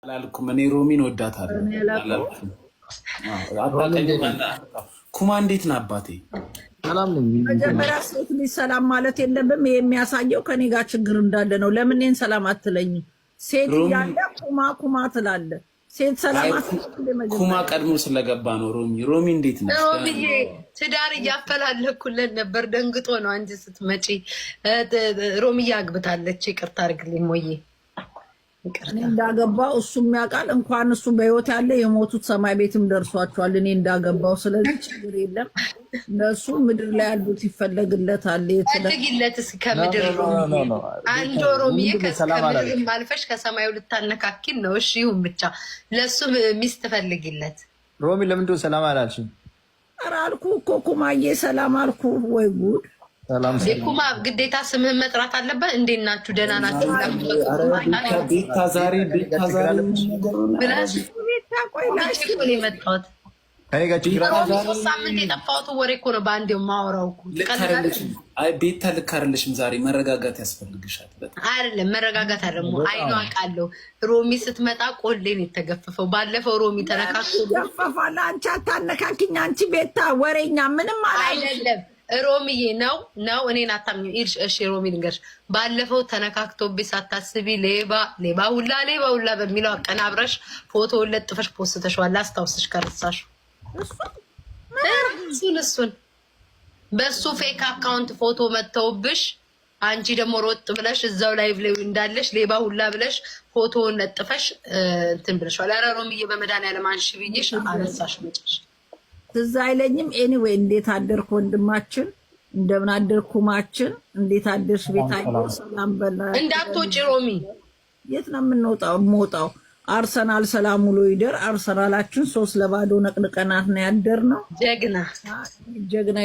አላልኩም እኔ ሮሚን ወዳታለሁ። ኩማ እንዴት ነህ አባቴ? ሰላም ነኝ። መጀመሪያ ሴት ልጅ ሰላም ማለት የለብም። የሚያሳየው ከኔ ጋር ችግር እንዳለ ነው። ለምን እኔን ሰላም አትለኝም? ሴት ያለ ኩማ ኩማ ትላለህ። ሴት ሰላም አትለኝም። ኩማ ቀድሞ ስለገባ ነው። ሮሚ እንዴት ነህ? ሮሚዬ ትዳር እያፈላለኩለት ነበር። ደንግጦ ነው አንቺ ስትመጪ። ሮሚዬ አግብታለች። ይቅርታ አድርግልኝ ሞዬ። እኔ እንዳገባው እሱም ያውቃል። እንኳን እሱ በህይወት ያለ የሞቱት ሰማይ ቤትም ደርሷቸዋል እኔ እንዳገባው። ስለዚህ ችግር የለም። እነሱ ምድር ላይ ያሉት ይፈለግለታል። ፈልጊለት እስከ ከምድር አንድ ሮሚዬ ከምድር ማልፈሽ ከሰማዩ ልታነካኪን ነው። እሺ ይሁን ብቻ ለሱ ሚስት ፈልጊለት። ሮሚ ለምንድን ነው ሰላም አላልሽኝ? ኧረ አልኩ እኮ ኩማዬ ሰላም አልኩ። ወይ ጉድ! ኩማ ግዴታ ስምህን መጥራት አለበት። እንዴት ናችሁ? ደህና ናችሁ? ቤታ ዛሬ ብላሽ ቤታ ቆይ ላሽ ነው የመጣሁት። ሳምንት የጠፋሁት ወሬ እኮ ነው በአንዴው የማወራው እኮ። ቤታ ልክ አይደለሽም። ዛሬ መረጋጋት ያስፈልግሻል። አይደለም መረጋጋት አይደለም። አይኗ አውቃለሁ። ሮሚ ስትመጣ ቆሌን የተገፈፈው ባለፈው ሮሚ ተነካክቶ ገፈፋለ። አንቺ አታነካኪኝ። አንቺ ቤታ ወሬኛ ምንም አይደለም። ሮሚዬ ነው እኔን አታምኚ። እሺ ሮሚ ልንገርሽ፣ ባለፈው ተነካክቶብኝ ሳታስቢ ሌባ ሁላ በሚለው አቀናብረሽ ፎቶውን ለጥፈሽ ፖስተሽዋል። አስታውስሽ ከረሳሽ እሱን በሱ ፌክ አካውንት ፎቶ መተውብሽ፣ አንቺ ደግሞ ሮጥ ብለሽ እዛው ላይቭ ላይ እንዳለሽ ሌባ ሁላ ብለሽ ፎቶውን ለጥፈሽ እንትን ብለሽዋል። ኧረ ሮሚዬ በመድኃኒዓለም አንሺ ብዬሽ አነሳሽ መጨረሻ ትዝ አይለኝም። ኤኒዌይ እንዴት አደርክ ወንድማችን? እንደምን አደርክ ኩማችን? እንዴት አደርሽ ቤታዬ? ሰላም በላ። እንዳትወጪ ሮሚ። የት ነው የምንወጣው? አርሰናል ሰላም ውሎ ይደር። አርሰናላችን 3-0 ነቅንቀናት ነው ያደር ነው። ጀግና